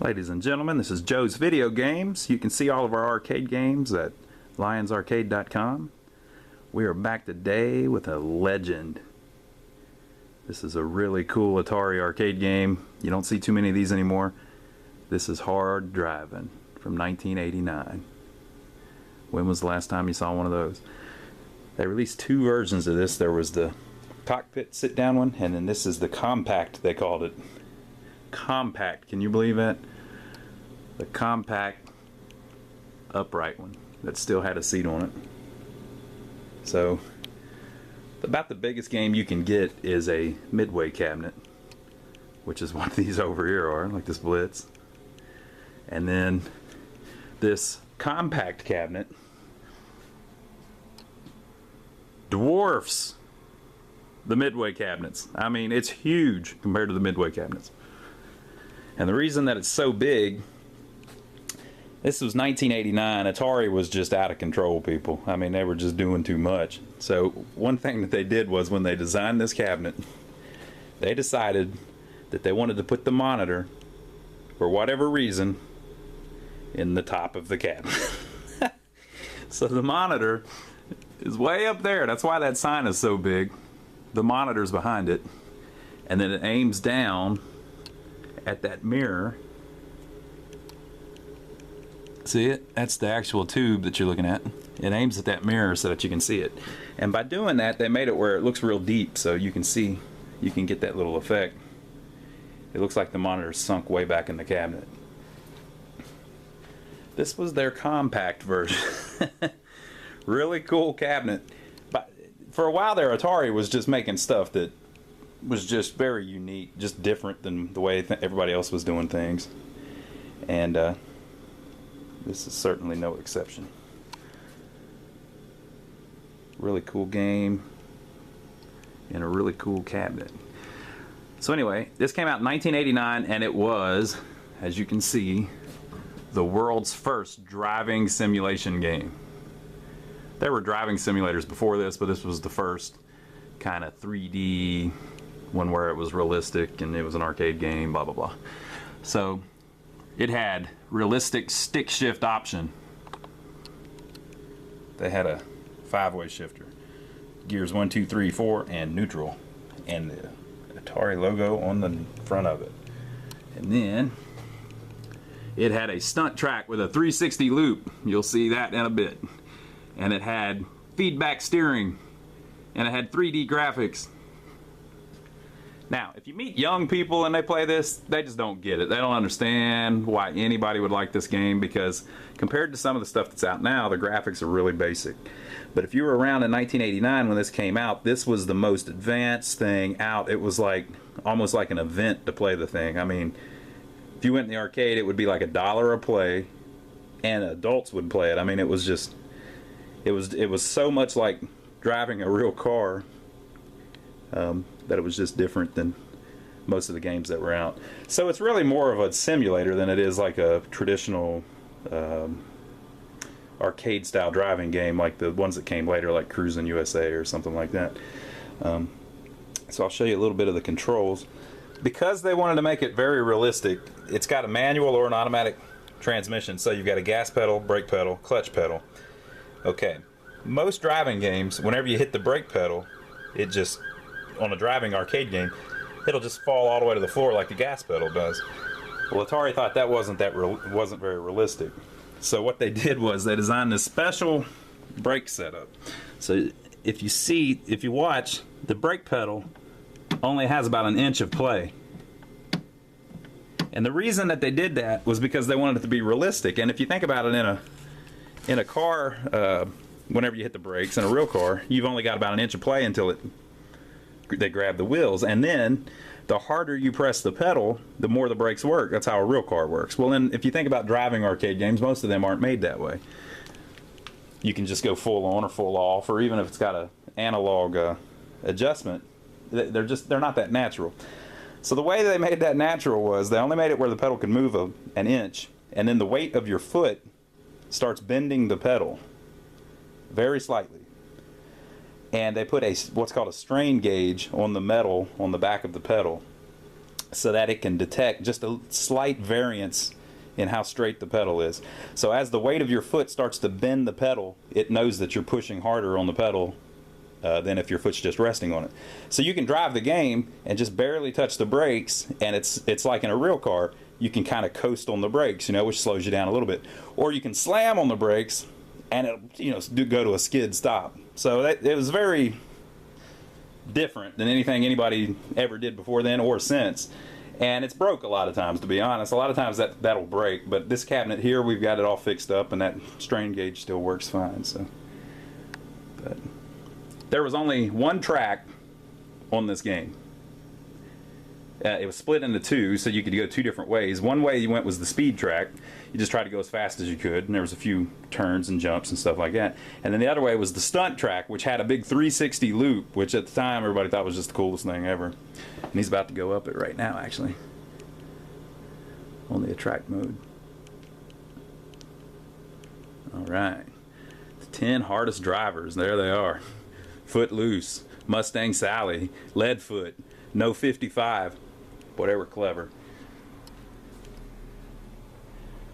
Ladies and gentlemen, this is Joe's Video Games. You can see all of our arcade games at lionsarcade.com. We are back today with a legend. This is a really cool Atari arcade game. You don't see too many of these anymore. This is Hard Drivin' from 1989. When was the last time you saw one of those? They released two versions of this. There was the cockpit sit-down one, and then this is the compact, they called it. Compact, can you believe it? The compact upright one that still had a seat on it. So about the biggest game you can get is a midway cabinet, which is what these over here are, like this Blitz. And then this compact cabinet dwarfs the midway cabinets. I mean, it's huge compared to the midway cabinets. And the reason that it's so big, this was 1989. Atari was just out of control, people. I mean, they were just doing too much. So one thing that they did was when they designed this cabinet, they decided that they wanted to put the monitor, for whatever reason, in the top of the cabinet. So the monitor is way up there. That's why that sign is so big. The monitor's behind it. And then it aims down at that mirror. See it? That's the actual tube that you're looking at. It aims at that mirror so that you can see it. And by doing that, they made it where it looks real deep, so you can see, you can get that little effect. It looks like the monitor's sunk way back in the cabinet. This was their compact version. Really cool cabinet. But for a while there, Atari was just making stuff that was just very unique, just different than the way everybody else was doing things. And this is certainly no exception. Really cool game and a really cool cabinet. So anyway, this came out in 1989, and it was, as you can see, the world's first driving simulation game. There were driving simulators before this, but this was the first kind of 3D one where it was realistic and it was an arcade game, blah blah blah. So it had realistic stick shift option. They had a 5-way shifter, gears 1, 2, 3, 4, and neutral, and the Atari logo on the front of it. And then it had a stunt track with a 360 loop. You'll see that in a bit. And it had feedback steering, and it had 3D graphics. Now, if you meet young people and they play this, they just don't get it. They don't understand why anybody would like this game, because compared to some of the stuff that's out now, the graphics are really basic. But if you were around in 1989 when this came out, this was the most advanced thing out. It was like almost like an event to play the thing. I mean, if you went in the arcade, it would be like $1 a play, and adults would play it. I mean, it was just, it was so much like driving a real car that it was just different than most of the games that were out. So it's really more of a simulator than it is like a traditional arcade style driving game like the ones that came later, like Cruisin' USA or something like that. So I'll show you a little bit of the controls. Because they wanted to make it very realistic, it's got a manual or an automatic transmission. So you've got a gas pedal, brake pedal, clutch pedal. Okay, most driving games, whenever you hit the brake pedal, it just, on a driving arcade game, it'll just fall all the way to the floor like the gas pedal does. Well, Atari thought that wasn't very realistic. So what they did was they designed this special brake setup. So if you watch, the brake pedal only has about an inch of play. And the reason that they did that was because they wanted it to be realistic. And if you think about it, in a car, whenever you hit the brakes in a real car, you've only got about an inch of play until they grab the wheels, and then the harder you press the pedal, the more the brakes work. That's how a real car works. Well, then if you think about driving arcade games, most of them aren't made that way. You can just go full on or full off, or even if it's got an analog adjustment, they're not that natural. So the way they made that natural was they only made it where the pedal could move an inch, and then the weight of your foot starts bending the pedal very slightly. And they put what's called a strain gauge on the metal on the back of the pedal. so that it can detect just a slight variance in how straight the pedal is. So as the weight of your foot starts to bend the pedal, it knows that you're pushing harder on the pedal than if your foot's just resting on it. So you can drive the game and just barely touch the brakes, and it's like in a real car, you can kind of coast on the brakes, you know, which slows you down a little bit. Or you can slam on the brakes and it'll, you know, go to a skid stop. So it was very different than anything anybody ever did before then or since. And it's broke a lot of times, to be honest. A lot of times that'll break, but this cabinet here, we've got it all fixed up, and that strain gauge still works fine. So, but there was only one track on this game. It was split into two, so you could go two different ways. One way you went was the speed track. You just tried to go as fast as you could, and there was a few turns and jumps and stuff like that. And then the other way was the stunt track, which had a big 360 loop, which at the time everybody thought was just the coolest thing ever. And he's about to go up it right now, actually, on the attract mode. All right, the 10 hardest drivers, there they are. Footloose, Mustang Sally, Leadfoot, No 55, whatever clever.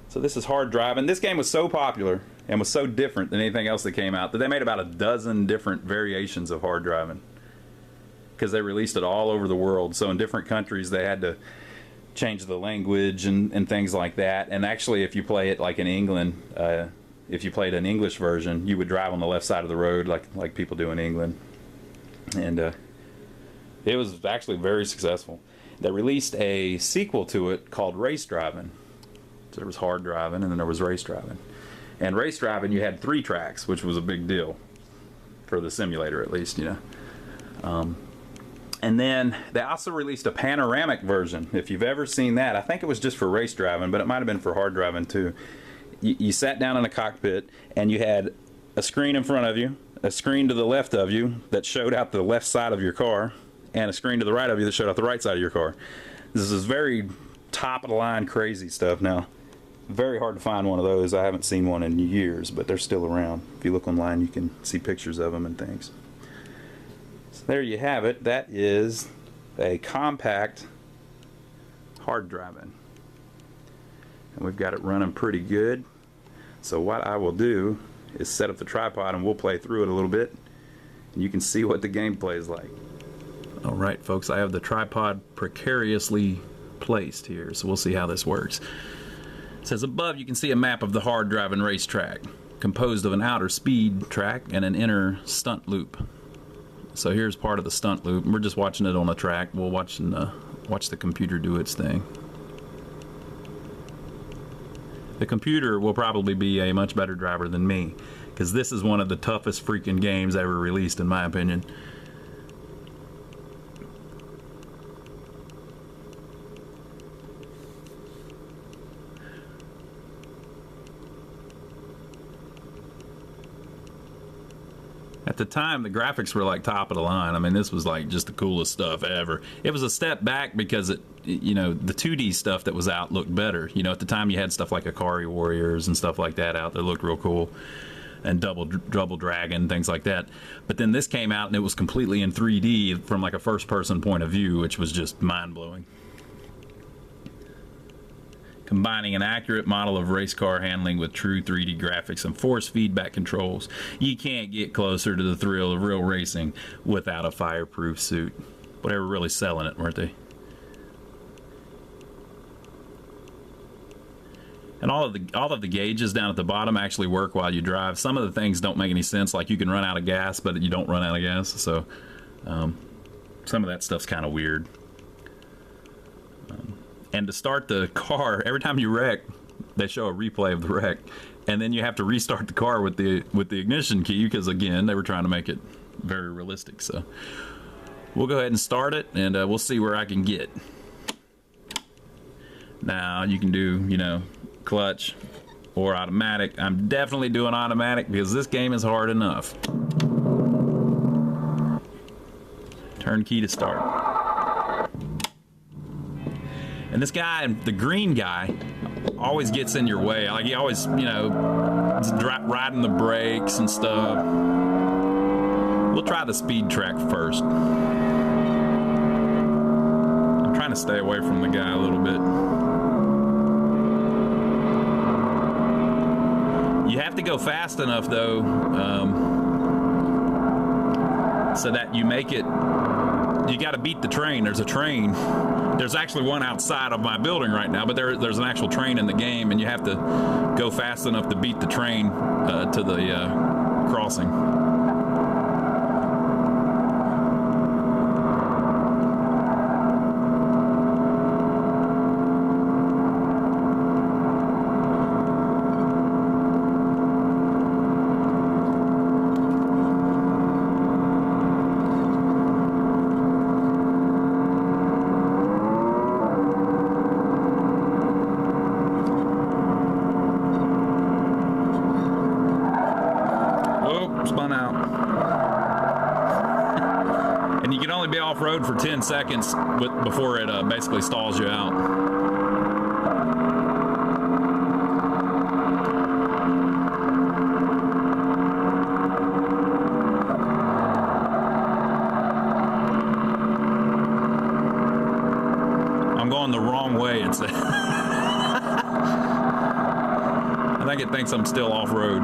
So this is hard driving. This game was so popular and was so different than anything else that came out that they made about a dozen different variations of hard driving, because they released it all over the world. So in different countries they had to change the language and things like that. And actually, if you play it like in England, if you played an English version, you would drive on the left side of the road like people do in England. And it was actually very successful. They released a sequel to it called Race Drivin'. So there was hard driving, and then there was race driving. And race driving, you had 3 tracks, which was a big deal for the simulator, at least, you know. And then they also released a panoramic version. If you've ever seen that, I think it was just for race driving, but it might have been for hard driving too. You sat down in a cockpit, and you had a screen in front of you, a screen to the left of you that showed out the left side of your car, and a screen to the right of you that showed out the right side of your car. This is very top of the line crazy stuff. Now, very hard to find one of those. I haven't seen one in years, but they're still around. If you look online, you can see pictures of them and things. So there you have it. That is a compact hard driving, and we've got it running pretty good. So what I will do is set up the tripod, and we'll play through it a little bit, and you can see what the gameplay is like. All right, folks, I have the tripod precariously placed here, so we'll see how this works. It says above you can see a map of the hard driving racetrack, composed of an outer speed track and an inner stunt loop. So here's part of the stunt loop. We're just watching it on the track. We'll watch the computer do its thing. The computer will probably be a much better driver than me, because this is one of the toughest freaking games ever released, in my opinion. At the time, the graphics were like top of the line. I mean, this was like just the coolest stuff ever. It was a step back because it, you know, the 2D stuff that was out looked better. You know, at the time you had stuff like Akari Warriors and stuff like that out that looked real cool, and Double Dragon, things like that. But then this came out and it was completely in 3D from like a first-person point of view, which was just mind-blowing. Combining an accurate model of race car handling with true 3D graphics and force feedback controls, you can't get closer to the thrill of real racing without a fireproof suit. But they were really selling it, weren't they? And all of the gauges down at the bottom actually work while you drive. Some of the things don't make any sense, like you can run out of gas, but you don't run out of gas. So some of that stuff's kind of weird. And to start the car, every time you wreck, they show a replay of the wreck, and then you have to restart the car with the ignition key, because again, they were trying to make it very realistic. So we'll go ahead and start it, and we'll see where I can get. Now you can do, you know, clutch or automatic. I'm definitely doing automatic because this game is hard enough. Turn key to start. And this guy, the green guy, always gets in your way. Like, he always, you know, riding the brakes and stuff. We'll try the speed track first. I'm trying to stay away from the guy a little bit. You have to go fast enough, though, so that you make it. You got to beat the train. There's a train. There's actually one outside of my building right now, but there's an actual train in the game, and you have to go fast enough to beat the train to the crossing. Spun out. And you can only be off-road for 10 seconds before it basically stalls you out. I'm going the wrong way, it says. I think it thinks I'm still off-road.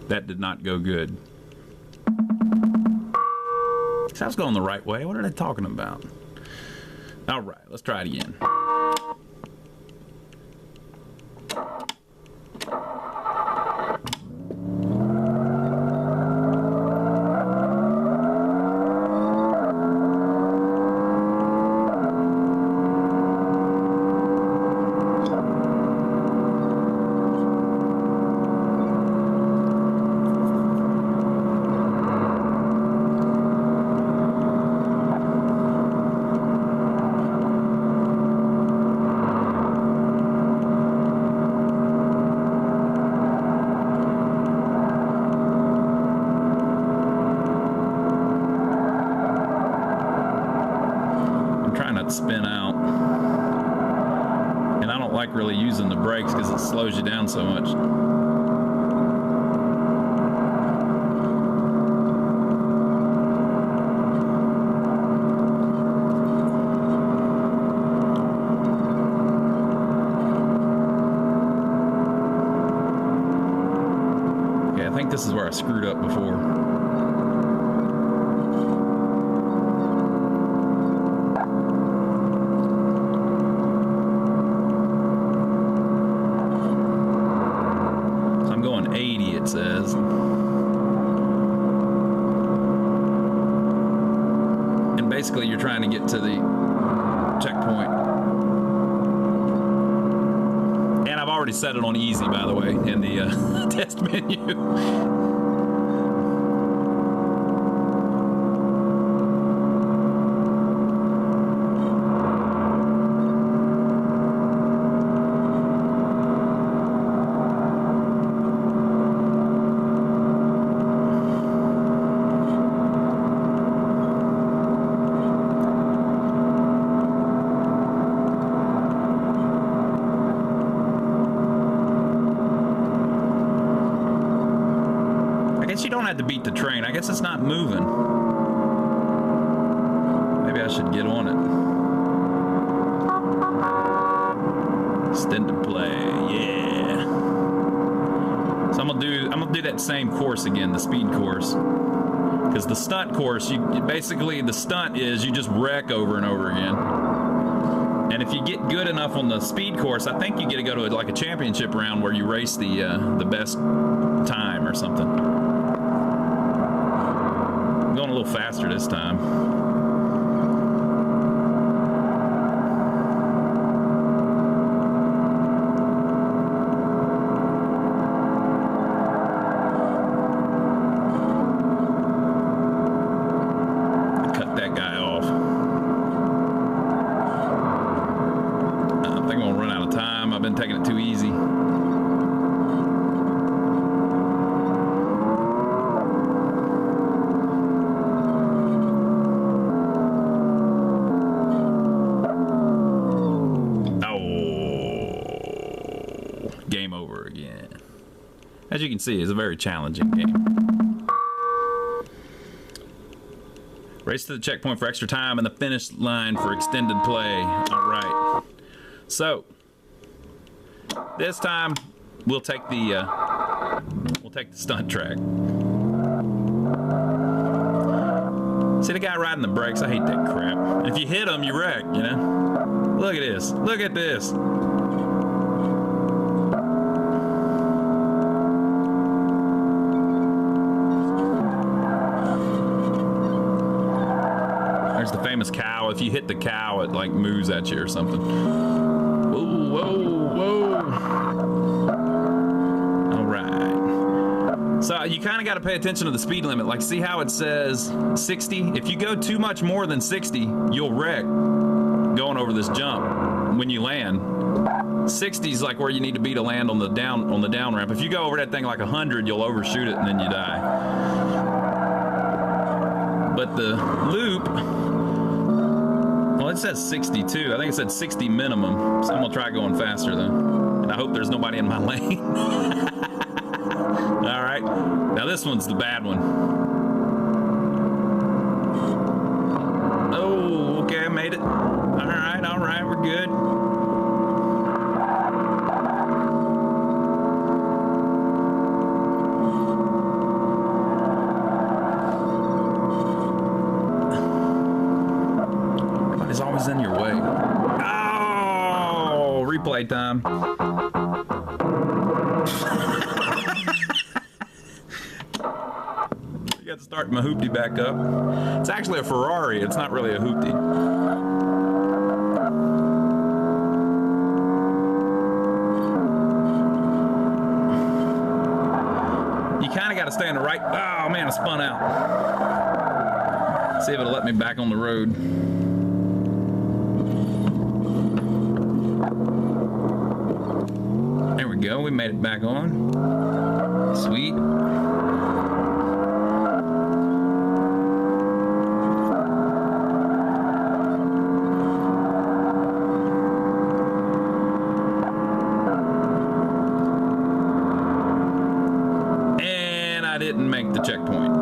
That did not go good. I was going the right way. What are they talking about? All right, let's try it again. Spin out, and I don't like really using the brakes because it slows you down so much. Okay, I think this is where I screwed up before. It says. And basically you're trying to get to the checkpoint. And I've already set it on easy, by the way, in the test menu. You don't have to beat the train. I guess it's not moving. Maybe I should get on it. Extended play, yeah. So I'm gonna do that same course again, the speed course. Because the stunt course, the stunt is you just wreck over and over again. And if you get good enough on the speed course, I think you get to go to like a championship round where you race the best time or something. I'm going a little faster this time. Cut that guy off. I think I'm going to run out of time. I've been taking it too easy. game over again. As you can see, it's a very challenging game. Race to the checkpoint for extra time and the finish line for extended play. All right. So this time we'll take the stunt track. See the guy riding the brakes? I hate that crap. And if you hit him, you wreck, you know? Look at this. Look at this. There's the famous cow. If you hit the cow, it like moves at you or something. Whoa, whoa, whoa. All right. So you kind of got to pay attention to the speed limit. Like, see how it says 60? If you go too much more than 60, you'll wreck going over this jump when you land. 60 is like where you need to be to land on the down ramp. If you go over that thing like 100, you'll overshoot it and then you die. But the loop, well, it says 62. I think it said 60 minimum. So I'm gonna try going faster though. And I hope there's nobody in my lane. All right, now this one's the bad one. Oh, okay, I made it. All right, we're good. Everybody's always in your way. Oh, replay time. Got to start my hoopty back up. It's actually a Ferrari. It's not really a hoopty. You kind of got to stay on the right. Oh man, I spun out. See if it'll let me back on the road. There we go. We made it back on. Sweet. Didn't make the checkpoint.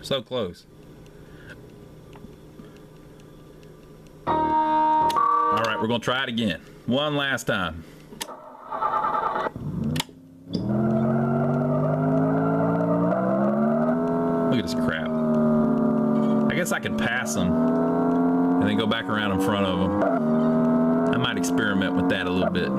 So close. All right, we're gonna try it again. One last time. Look at this crap. I guess I could pass them and then go back around in front of them. I might experiment with that a little bit.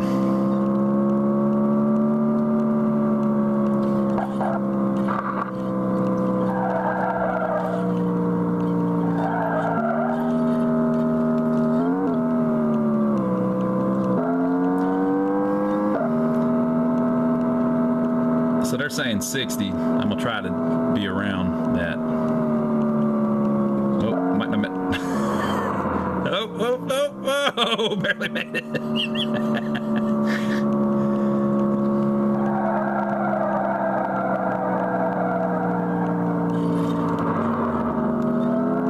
So they're saying 60. I'm gonna try to be around that. Oh, barely made it.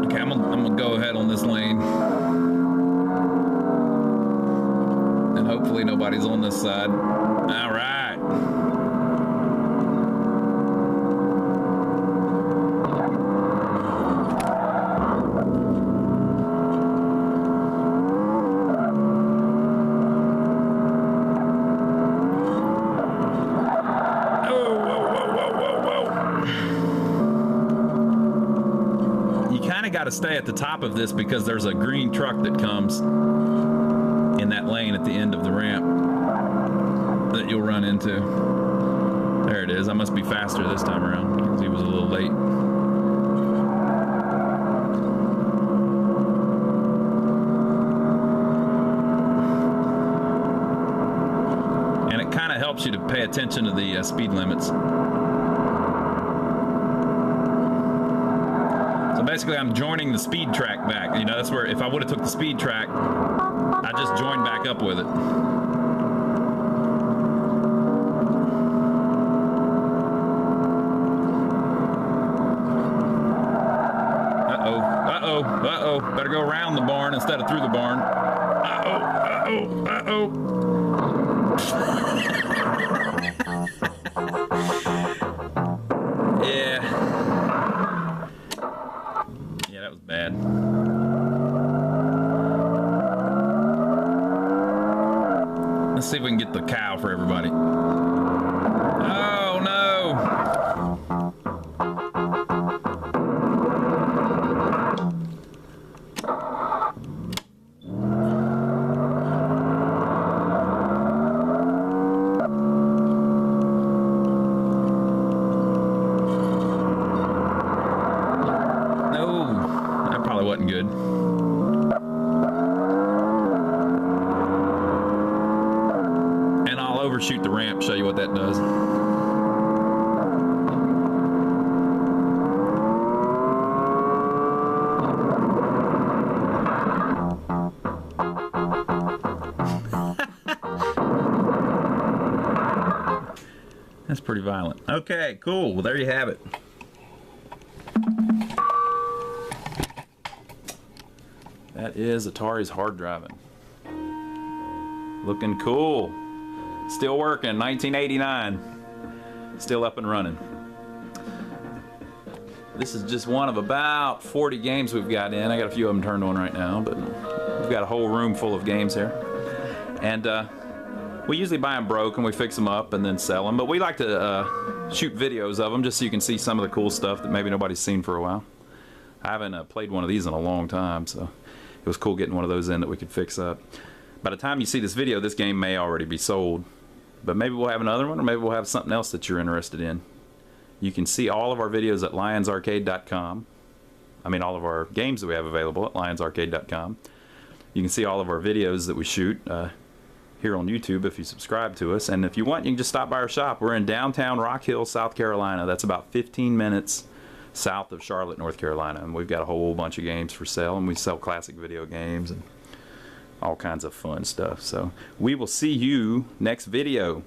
Okay, I'm gonna go ahead on this lane. And hopefully nobody's on this side. All right. Got to stay at the top of this because there's a green truck that comes in that lane at the end of the ramp that you'll run into. There it is. I must be faster this time around because he was a little late. And it kind of helps you to pay attention to the speed limits. Basically, I'm joining the speed track back. You know, that's where if I would have took the speed track, I just joined back up with it. Uh-oh. Better go around the barn instead of through the barn. Uh-oh. Uh-oh. Uh-oh. Yeah. Yeah, that was bad. Let's see if we can get the cow for everybody. Oh, no. Wasn't good. And I'll overshoot the ramp, show you what that does. That's pretty violent. Okay, cool. Well, there you have it. That is Atari's hard driving. Looking cool. Still working, 1989. Still up and running. This is just one of about 40 games we've got in. I got a few of them turned on right now, but we've got a whole room full of games here. And we usually buy them broke and we fix them up and then sell them, but we like to shoot videos of them just so you can see some of the cool stuff that maybe nobody's seen for a while. I haven't played one of these in a long time, so it was cool getting one of those in that we could fix up. By the time you see this video, this game may already be sold, but maybe we'll have another one, or maybe we'll have something else that you're interested in. You can see all of our videos at lionsarcade.com. I mean, all of our games that we have available at lionsarcade.com. You can see all of our videos that we shoot here on YouTube if you subscribe to us. And if you want, you can just stop by our shop. We're in downtown Rock Hill, South Carolina. That's about 15 minutes south of Charlotte, North Carolina, and we've got a whole bunch of games for sale, and we sell classic video games and all kinds of fun stuff. So we will see you next video.